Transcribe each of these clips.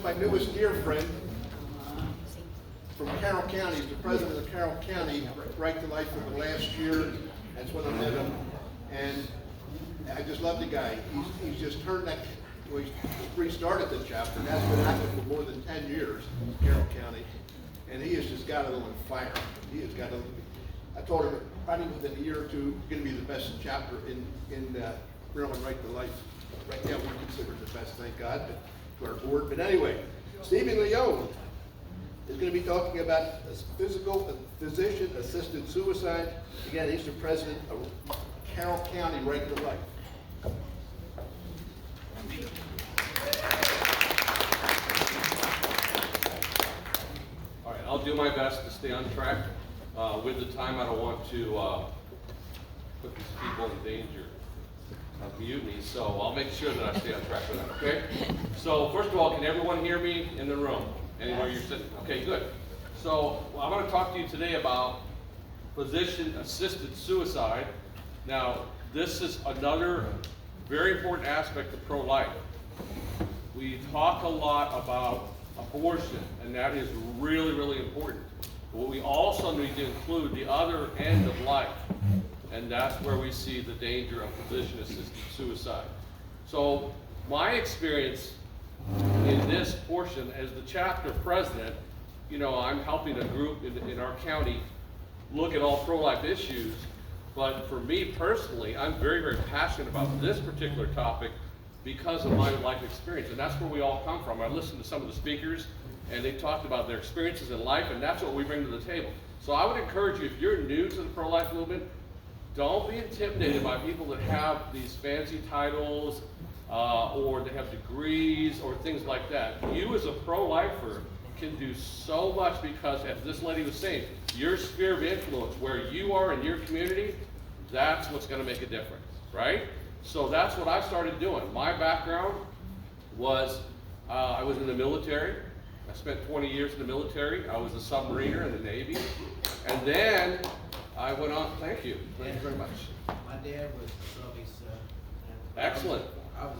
my newest dear friend from Carroll County. He's the president of Carroll County, Right to Life for the last year. That's when I met him. And I just love the guy. He's just turned that, well, he's restarted the chapter, and that's been active for more than 10 years in Carroll County. And he has just got it on fire. He has got it. I told him probably within a year or two, going to be the best chapter in Maryland Right to Life. Right now, we consider it the best, thank God, to our board. But anyway, Stephen Leone is going to be talking about physician-assisted suicide. Again, he's the president of Carroll County Right to Life. All right, I'll do my best to stay on track with the time. I don't want to put these people in danger of mutiny, so I'll make sure that I stay on track with that, okay? So first of all, can everyone hear me in the room? Anywhere you're sitting? Okay, good. So I'm going to talk to you today about physician-assisted suicide. Now, this is another very important aspect of pro-life. We talk a lot about abortion, and that is really, really important. But we also need to include the other end of life, and that's where we see the danger of physician-assisted suicide. So my experience in this portion as the chapter president, you know, I'm helping a group in our county look at all pro-life issues, but for me personally, I'm very, very passionate about this particular topic because of my life experience, and that's where we all come from. I listened to some of the speakers, and they talked about their experiences in life, and that's what we bring to the table. So I would encourage you, if you're new to the pro-life movement, don't be intimidated by people that have these fancy titles, or they have degrees or things like that. You as a pro-lifer can do so much because, as this lady was saying, your sphere of influence, where you are in your community, that's what's going to make a difference, right? So that's what I started doing. My background was, I was in the military. I spent 20 years in the military. I was a submariner in the Navy. And then I went on, thank you very much. My dad was Subby's. Excellent. I was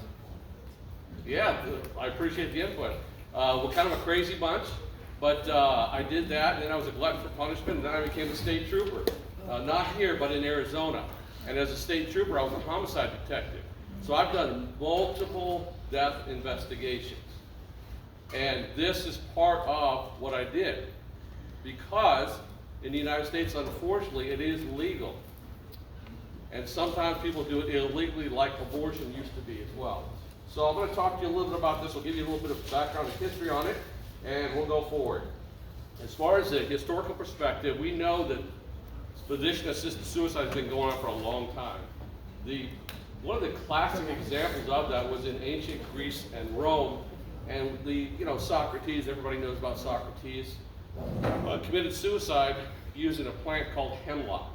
Yeah, I appreciate the input. We're kind of a crazy bunch, but I did that, and then I was a glutton for punishment, and then I became a state trooper. Not here, but in Arizona. And as a state trooper, I was a homicide detective. So I've done multiple death investigations. And this is part of what I did. Because in the United States, unfortunately, it is legal. And sometimes people do it illegally, like abortion used to be as well. So I'm going to talk to you a little bit about this. I'll give you a little bit of background and history on it, and we'll go forward. As far as the historical perspective, we know that physician-assisted suicide has been going on for a long time. One of the classic examples of that was in ancient Greece and Rome, and Socrates, everybody knows about Socrates, committed suicide using a plant called hemlock.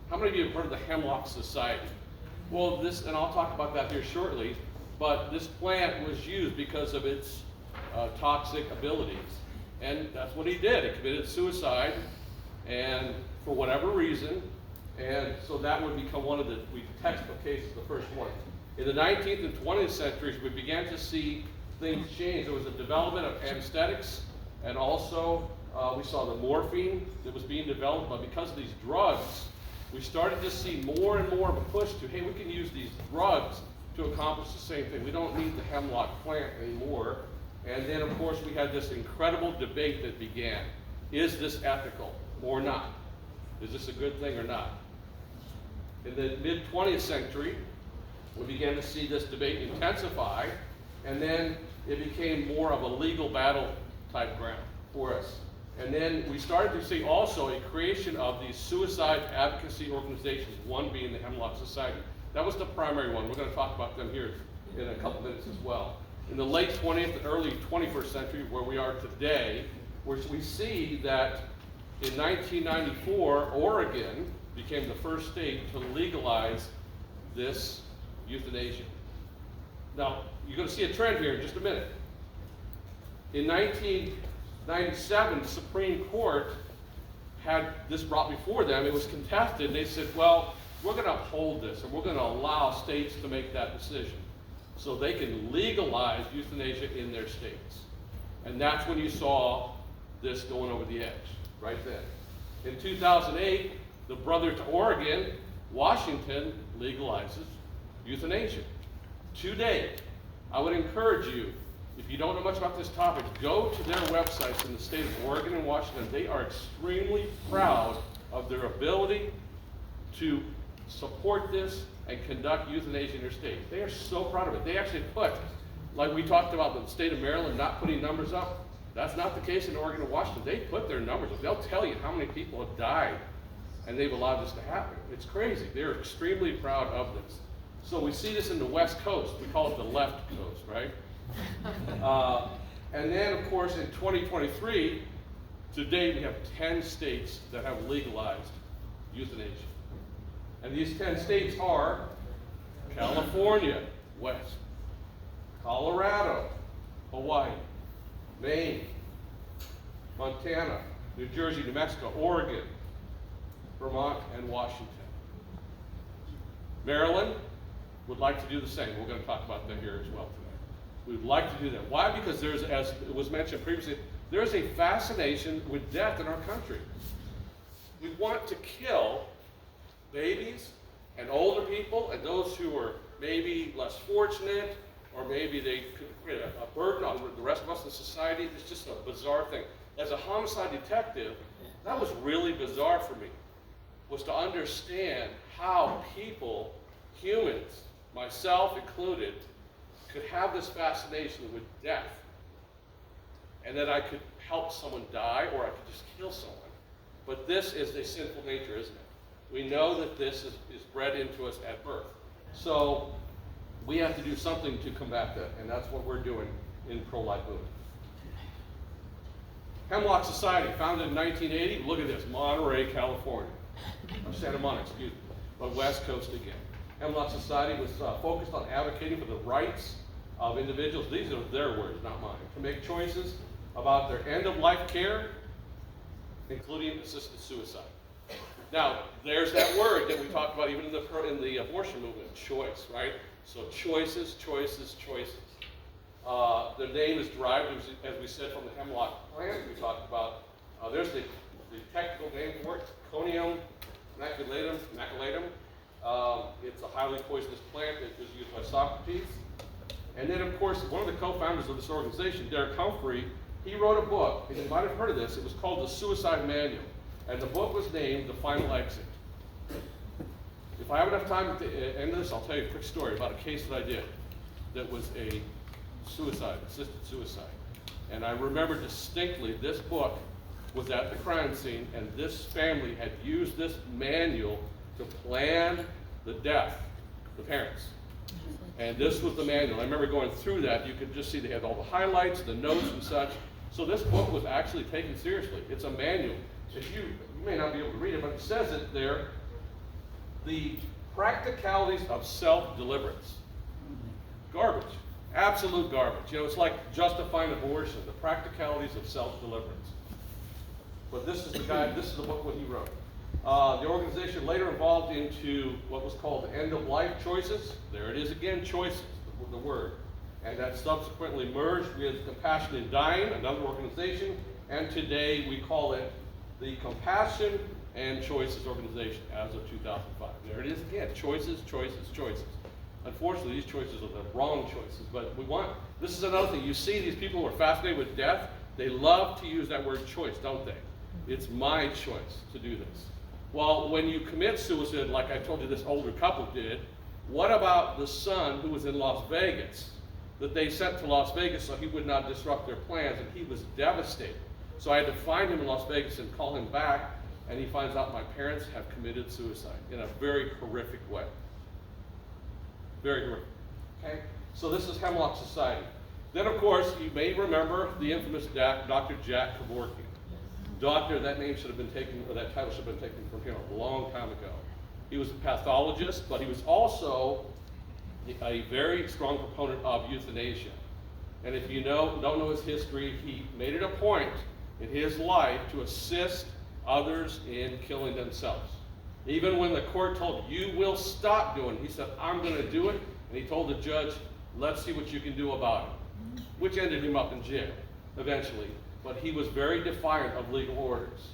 How many of you have heard of the Hemlock Society? Well, and I'll talk about that here shortly, but this plant was used because of its toxic abilities. And that's what he did. He committed suicide, and for whatever reason, and so that would become one of the textbook cases, the first one. In the 19th and 20th centuries, we began to see things change. There was a development of anesthetics, and also we saw the morphine that was being developed, but because of these drugs, we started to see more and more of a push to, hey, we can use these drugs to accomplish the same thing. We don't need the hemlock plant anymore. And then, of course, we had this incredible debate that began. Is this ethical or not? Is this a good thing or not? In the mid-20th century, we began to see this debate intensify, and then it became more of a legal battle type ground for us. And then we started to see also a creation of these suicide advocacy organizations, one being the Hemlock Society. That was the primary one. We're going to talk about them here in a couple minutes as well. In the late 20th and early 21st century, where we are today, we see that in 1994, Oregon became the first state to legalize this euthanasia. Now, you're going to see a trend here in just a minute. In 1997, the Supreme Court had this brought before them. It was contested. They said, well, we're going to uphold this, and we're going to allow states to make that decision. so they can legalize euthanasia in their states. And that's when you saw this going over the edge, right then. In 2008, the brother to Oregon, Washington, legalizes euthanasia. Today, I would encourage you, if you don't know much about this topic, go to their websites in the state of Oregon and Washington. They are extremely proud of their ability to support this and conduct euthanasia in their state. They are so proud of it. They actually put, like we talked about the state of Maryland not putting numbers up, that's not the case in Oregon and Washington. They put their numbers up. They'll tell you how many people have died and they've allowed this to happen. It's crazy. They're extremely proud of this. So we see this in the West Coast. We call it the left coast, right? And then, of course, in 2023, to date, we have 10 states that have legalized euthanasia. And these 10 states are California, west, Colorado, Hawaii, Maine, Montana, New Jersey, New Mexico, Oregon, Vermont, and Washington. Maryland would like to do the same. We're going to talk about that here as well today. We'd like to do that. Why? Because there's, as it was mentioned previously, there's a fascination with death in our country. We want to kill babies and older people and those who are maybe less fortunate, or maybe they could create a burden on the rest of us in society. It's just a bizarre thing. As a homicide detective, that was really bizarre for me, was to understand how people, humans, myself included, could have this fascination with death, and that I could help someone die or I could just kill someone. But this is a sinful nature, isn't it? We know that this is bred into us at birth. So we have to do something to combat that, and that's what we're doing in Pro-Life Movement. Hemlock Society, founded in 1980. Look at this, Monterey, California. Or Santa Monica, excuse me, but West Coast again. Hemlock Society was focused on advocating for the rights of individuals, these are their words, not mine, to make choices about their end-of-life care, including assisted suicide. Now, there's that word that we talked about even in the abortion movement, choice, right? So choices, choices, choices. The name is derived, as we said, from the hemlock plant we talked about. There's the technical name for it, Conium maculatum. It's a highly poisonous plant that was used by Socrates. And then, of course, one of the co-founders of this organization, Derek Humphrey, he wrote a book, and you might have heard of this. It was called The Suicide Manual, and the book was named The Final Exit. If I have enough time at the end of this, I'll tell you a quick story about a case that I did that was a suicide, assisted suicide. And I remember distinctly this book was at the crime scene, and this family had used this manual to plan the death of the parents. And this was the manual. I remember going through that. You could just see they had all the highlights, the notes and such. So this book was actually taken seriously. It's a manual. If you may not be able to read it, but it says it there, the practicalities of self-deliverance. Garbage. Absolute garbage. You know, it's like justifying abortion, the practicalities of self-deliverance. But this is the guy, this is the book what he wrote. The organization later evolved into what was called end-of-life choices. There it is again, choices, the word. And that subsequently merged with Compassion in Dying, another organization, and today we call it the Compassion and Choices Organization as of 2005. There it is again, choices, choices, choices. Unfortunately, these choices are the wrong choices, but this is another thing. You see these people who are fascinated with death, they love to use that word choice, don't they? It's my choice to do this. Well, when you commit suicide, like I told you this older couple did, what about the son who was in Las Vegas, that they sent to Las Vegas so he would not disrupt their plans, and he was devastated. So I had to find him in Las Vegas and call him back, and he finds out my parents have committed suicide in a very horrific way. Very horrific. Okay? So this is Hemlock Society. Then, of course, you may remember the infamous Dr. Jack Kevorkian. Doctor, that name should have been taken, or that title should have been taken from him a long time ago. He was a pathologist, but he was also a very strong proponent of euthanasia. And if you don't know his history, he made it a point in his life to assist others in killing themselves. Even when the court told him, you will stop doing it, he said, I'm going to do it. And he told the judge, let's see what you can do about it, which ended him up in jail eventually, but he was very defiant of legal orders.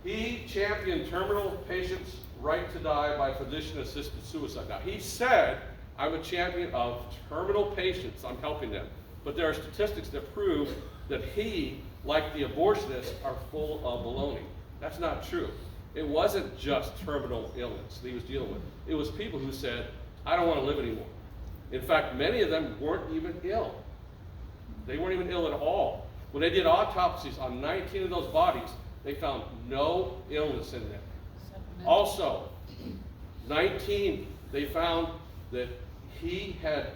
He championed terminal patients' right to die by physician-assisted suicide. Now, he said, I'm a champion of terminal patients, I'm helping them. But there are statistics that prove that he, like the abortionists, are full of baloney. That's not true. It wasn't just terminal illness that he was dealing with. It was people who said, I don't want to live anymore. In fact, many of them weren't even ill. They weren't even ill at all. When they did autopsies on 19 of those bodies, they found no illness in them. Also, 19, they found that he had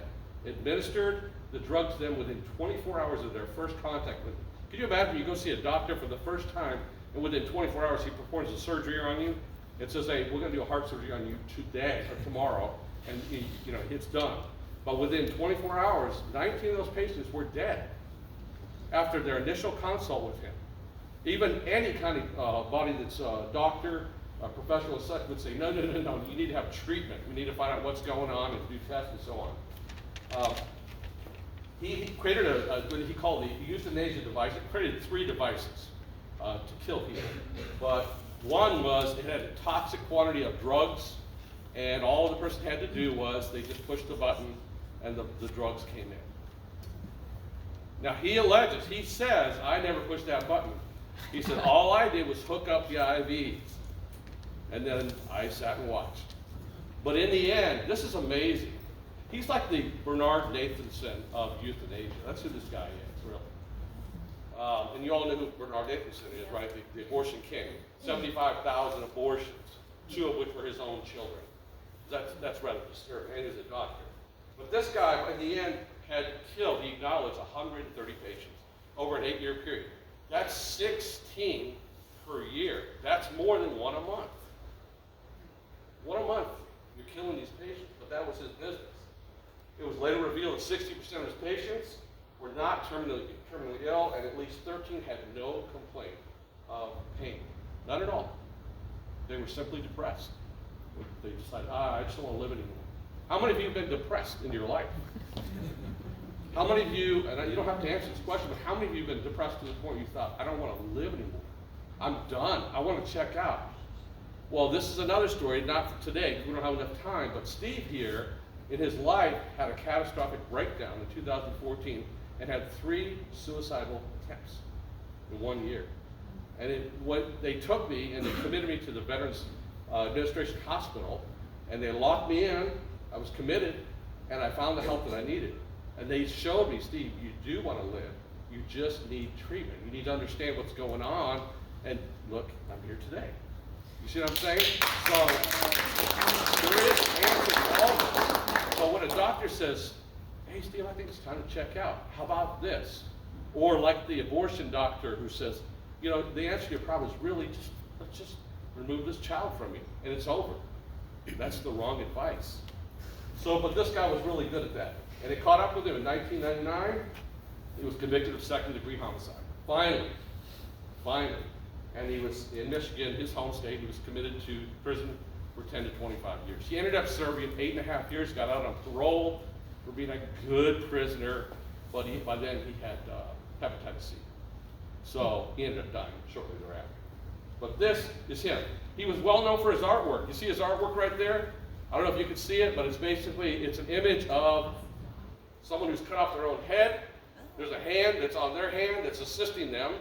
administered the drug to them within 24 hours of their first contact with them. Can you imagine you go see a doctor for the first time, and within 24 hours he performs a surgery on you and says, hey, we're going to do a heart surgery on you today or tomorrow, and it's done. But within 24 hours, 19 of those patients were dead after their initial consult with him. Even any kind of body that's a doctor, a professional as such would say, no, you need to have treatment. We need to find out what's going on and do tests and so on. He created what he called the euthanasia device. He created 3 devices to kill people. But one was, it had a toxic quantity of drugs, and all the person had to do was they just pushed the button and the drugs came in. Now he alleges, he says, I never pushed that button. He said, all I did was hook up the IVs, and then I sat and watched. But in the end, this is amazing. He's like the Bernard Nathanson of euthanasia. That's who this guy is, really. And you all know who Bernard Nathanson is, right? The abortion king. 75,000 abortions, 2 of which were his own children. That's rather disturbing, and he's a doctor. But this guy, in the end, had killed, he acknowledged, 130 patients over an 8-year period. That's 16 per year. That's more than 1 a month. 1 a month, you're killing these patients, but that was his business. It was later revealed that 60% of his patients were not terminally ill, and at least 13 had no complaint of pain. None at all. They were simply depressed. They decided, I just don't want to live anymore. How many of you have been depressed in your life? How many of you, and you don't have to answer this question, but how many of you have been depressed to the point you thought, I don't want to live anymore. I'm done. I want to check out. Well, this is another story, not for today, because we don't have enough time, but Steve here, in his life, had a catastrophic breakdown in 2014 and had 3 suicidal attempts in 1 year. And they took me and they committed me to the Veterans Administration Hospital, and they locked me in. I was committed, and I found the help that I needed. And they showed me, Steve, you do want to live. You just need treatment. You need to understand what's going on. And look, I'm here today. You see what I'm saying? So there is answer to all this. So when a doctor says, hey, Steve, I think it's time to check out. How about this? Or like the abortion doctor who says, the answer to your problem is really let's just remove this child from you, and it's over. That's the wrong advice. But this guy was really good at that. And it caught up with him in 1999. He was convicted of 2nd-degree homicide. Finally. And he was in Michigan, his home state. He was committed to prison for 10 to 25 years. He ended up serving 8.5 years, got out on parole for being a good prisoner, but by then he had hepatitis C. So he ended up dying shortly thereafter. But this is him. He was well known for his artwork. You see his artwork right there? I don't know if you can see it, but it's an image of someone who's cut off their own head. There's a hand that's on their hand that's assisting them,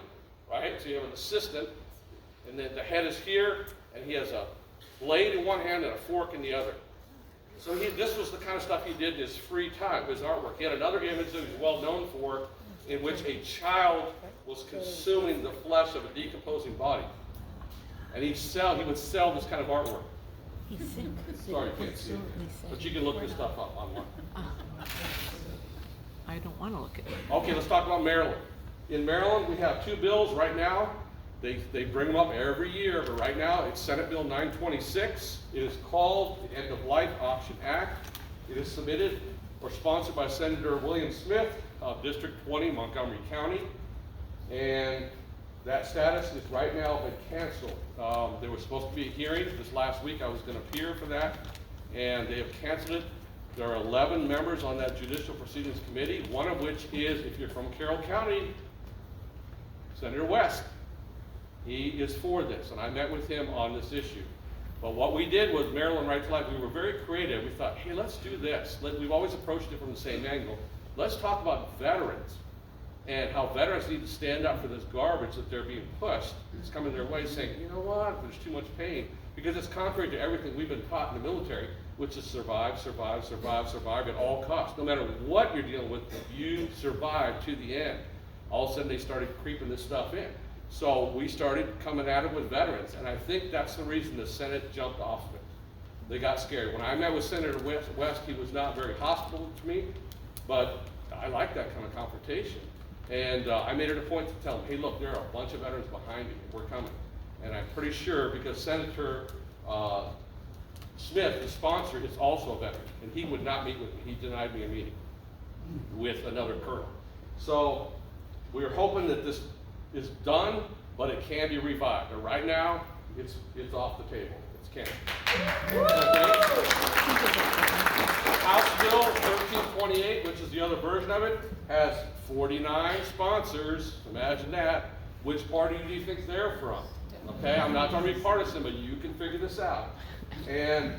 right? So you have an assistant, and then the head is here, and he has a blade in one hand and a fork in the other. So this was the kind of stuff he did in his free time, his artwork. He had another image that he was well known for, in which a child was consuming the flesh of a decomposing body. And he would sell this kind of artwork. Sorry, you can't see it. But you can look this stuff up online. I don't want to look at it. Okay, let's talk about Maryland. In Maryland, we have 2 bills right now. They bring them up every year, but right now it's Senate Bill 926. It is called the End of Life Option Act. It is submitted or sponsored by Senator William Smith of District 20, Montgomery County. And that status is right now been canceled. There was supposed to be a hearing this last week. I was going to appear for that, and they have canceled it. There are 11 members on that Judicial Proceedings Committee, one of which is, if you're from Carroll County, Senator West. He is for this, and I met with him on this issue. But what we did was Maryland Right to Life, we were very creative. We thought, hey, let's do this. We've always approached it from the same angle. Let's talk about veterans and how veterans need to stand up for this garbage that they're being pushed. It's coming their way saying, you know what, there's too much pain. Because it's contrary to everything we've been taught in the military, which is survive, survive, survive, survive at all costs. No matter what you're dealing with, you survive to the end. All of a sudden they started creeping this stuff in. So we started coming at it with veterans, and I think that's the reason the Senate jumped off of it. They got scared. When I met with Senator West, he was not very hostile to me, but I like that kind of confrontation. And I made it a point to tell him, hey, look, there are a bunch of veterans behind you. We're coming. And I'm pretty sure, because Senator Smith, the sponsor, is also a veteran, and he would not meet with me. He denied me a meeting with another colonel. So we're hoping that this is done, but it can be revived. But right now, it's off the table. It's canceled. House Bill 1328, which is the other version of it, has 49 sponsors. Imagine that. Which party do you think they're from? Okay, I'm not trying to be partisan, but you can figure this out. And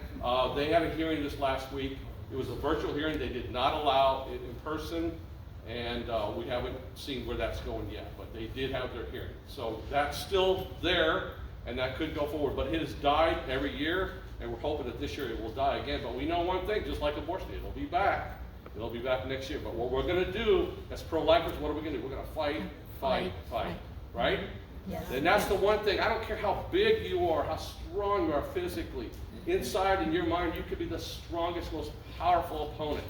they had a hearing this last week. It was a virtual hearing. They did not allow it in person. And we haven't seen where that's going yet, but they did have their hearing. So that's still there, and that could go forward. But it has died every year, and we're hoping that this year it will die again. But we know one thing, just like abortion, it'll be back. It'll be back next year. But what we're going to do as pro-lifers, what are we going to do? We're going to fight, fight, fight, right? Yes. And that's the one thing. I don't care how big you are, how strong you are physically. Inside in your mind, you could be the strongest, most powerful opponent.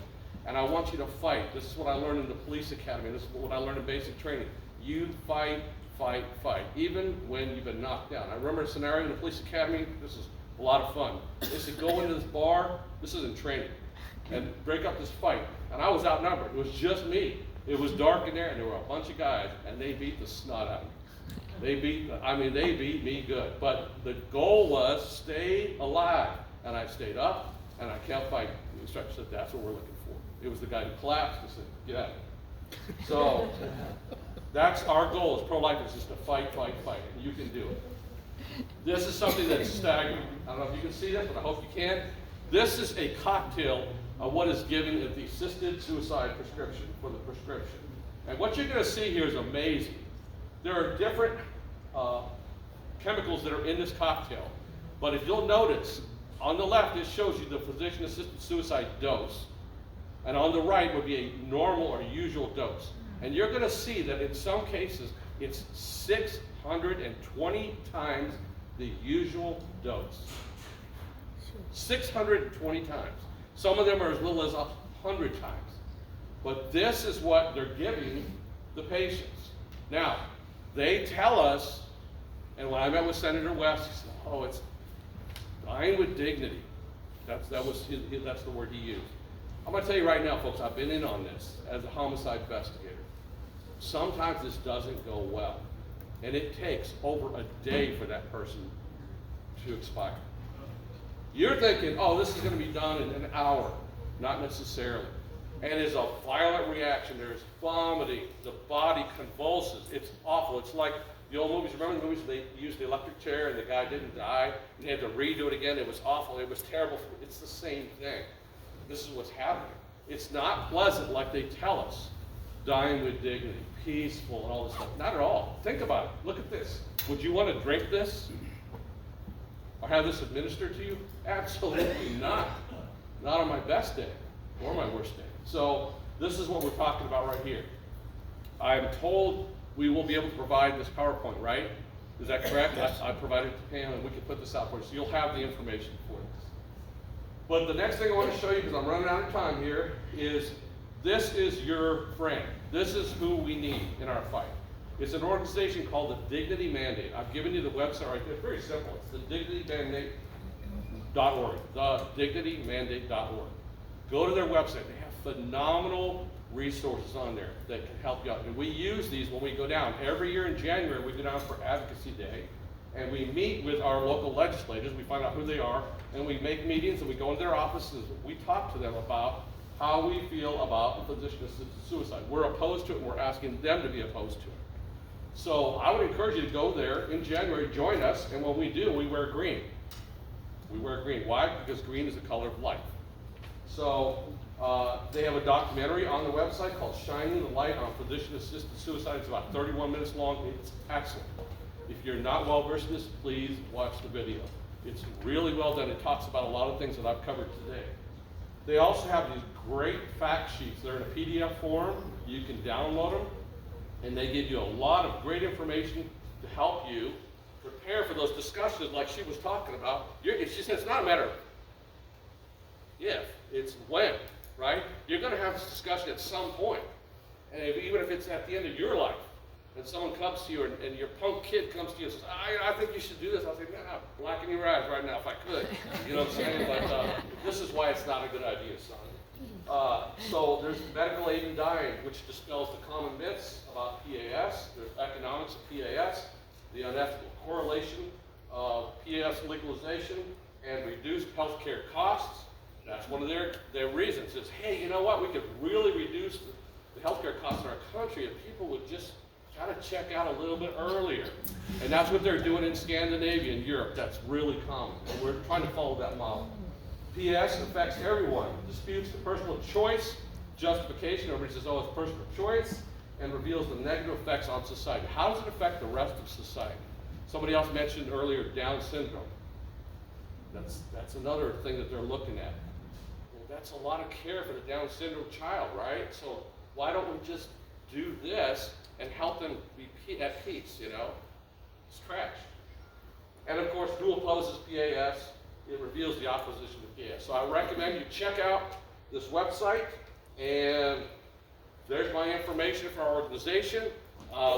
And I want you to fight. This is what I learned in the police academy. This is what I learned in basic training. You fight, fight, fight, even when you've been knocked down. I remember a scenario in the police academy. This is a lot of fun. They said, go into this bar. This is in training. And break up this fight. And I was outnumbered. It was just me. It was dark in there, and there were a bunch of guys, and they beat the snot out of me. They beat me good. But the goal was stay alive. And I stayed up, and I kept fighting. The instructor said, that's what we're looking for. It was the guy who collapsed and said, get out of here. So that's our goal as pro-lifers, is to fight, fight, fight, and you can do it. This is something that's staggering. I don't know if you can see this, but I hope you can. This is a cocktail of what is given at the assisted suicide prescription for the prescription. And what you're going to see here is amazing. There are different chemicals that are in this cocktail, but if you'll notice, on the left it shows you the physician-assisted suicide dose. And on the right would be a normal or usual dose. And you're going to see that in some cases, it's 620 times the usual dose. 620 times. Some of them are as little as 100 times. But this is what they're giving the patients. Now, they tell us, and when I met with Senator West, he said, oh, it's dying with dignity. That's the word he used. I'm going to tell you right now, folks, I've been in on this as a homicide investigator. Sometimes this doesn't go well, and it takes over a day for that person to expire. You're thinking, oh, this is going to be done in an hour. Not necessarily. And it's a violent reaction. There's vomiting. The body convulses. It's awful. It's like the old movies. Remember the movies where they used the electric chair and the guy didn't die, and they had to redo it again? It was awful. It was terrible. It's the same thing. This is what's happening. It's not pleasant like they tell us. Dying with dignity, peaceful, and all this stuff. Not at all. Think about it. Look at this. Would you want to drink this? Or have this administered to you? Absolutely not. Not on my best day or my worst day. So this is what we're talking about right here. I'm told we will be able to provide this PowerPoint, right? Is that correct? Yes. I provided it to Pam, and we can put this out for you, so you'll have the information for this. But the next thing I want to show you, because I'm running out of time here, is this is your friend. This is who we need in our fight. It's an organization called the Dignity Mandate. I've given you the website right there. It's very simple. It's the dignitymandate.org. The dignitymandate.org. Go to their website. They have phenomenal resources on there that can help you out. And we use these when we go down. Every year in January, we go down for Advocacy Day. and we meet with our local legislators, we find out who they are, and we make meetings and we go into their offices, we talk to them about how we feel about physician-assisted suicide. We're opposed to it, and we're asking them to be opposed to it. So I would encourage you to go there in January, join us, and when we do, we wear green. We wear green. Why? Because green is the color of life. So they have a documentary on the website called Shining the Light on Physician-Assisted Suicide. It's about 31 minutes long. It's excellent. If you're not well versed in this, please watch the video. It's really well done. It talks about a lot of things that I've covered today. They also have these great fact sheets. They're in a PDF form. You can download them, and they give you a lot of great information to help you prepare for those discussions like she was talking about. She said it's not a matter of if, it's when, right? You're going to have this discussion at some point. And even if it's at the end of your life, and someone comes to you, and your punk kid comes to you and says, I think you should do this. I'll say, nah, blacken your eyes right now if I could. You know what I'm saying? But this is why it's not a good idea, son. So there's medical aid in dying, which dispels the common myths about PAS. There's economics of PAS, the unethical correlation of PAS legalization and reduced healthcare costs. That's one of their reasons. Is, hey, you know what? We could really reduce the healthcare costs in our country if people would just kind of check out a little bit earlier. And that's what they're doing in Scandinavia and Europe. That's really common. And we're trying to follow that model. PS affects everyone. Disputes the personal choice, justification. Everybody says, oh, it's personal choice, and reveals the negative effects on society. How does it affect the rest of society? Somebody else mentioned earlier Down syndrome. That's another thing that they're looking at. Well, that's a lot of care for the Down syndrome child, right? So why don't we just do this and help them be at peace, you know? It's trash. And of course, who opposes PAS? It reveals the opposition to PAS. So I recommend you check out this website, and there's my information for our organization.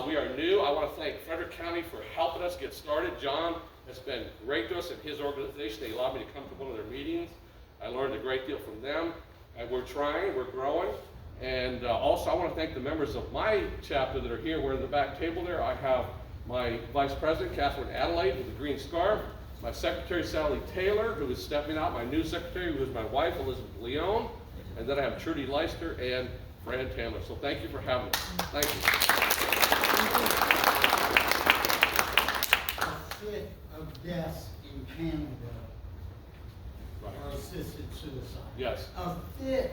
We are new. I want to thank Frederick County for helping us get started. John has been great to us and his organization. They allowed me to come to one of their meetings. I learned a great deal from them. And we're trying, we're growing. And also I want to thank the members of my chapter that are here. We're in the back table there. I have my Vice President, Catherine Adelaide, with the green scarf. My Secretary, Sally Taylor, who is stepping out. My new Secretary, who is my wife, Elizabeth Leone. And then I have Trudy Leister and Fran Taylor. So thank you for having us. Thank you. A fifth of deaths in Canada are assisted suicide. Yes. A fifth.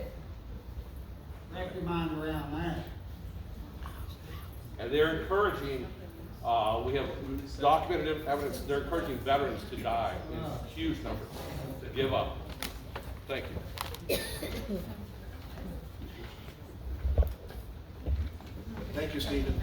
Wrap your mind around that. And they're encouraging, we have documented evidence, they're encouraging veterans to die in huge numbers, to give up. Thank you. Thank you, Stephen.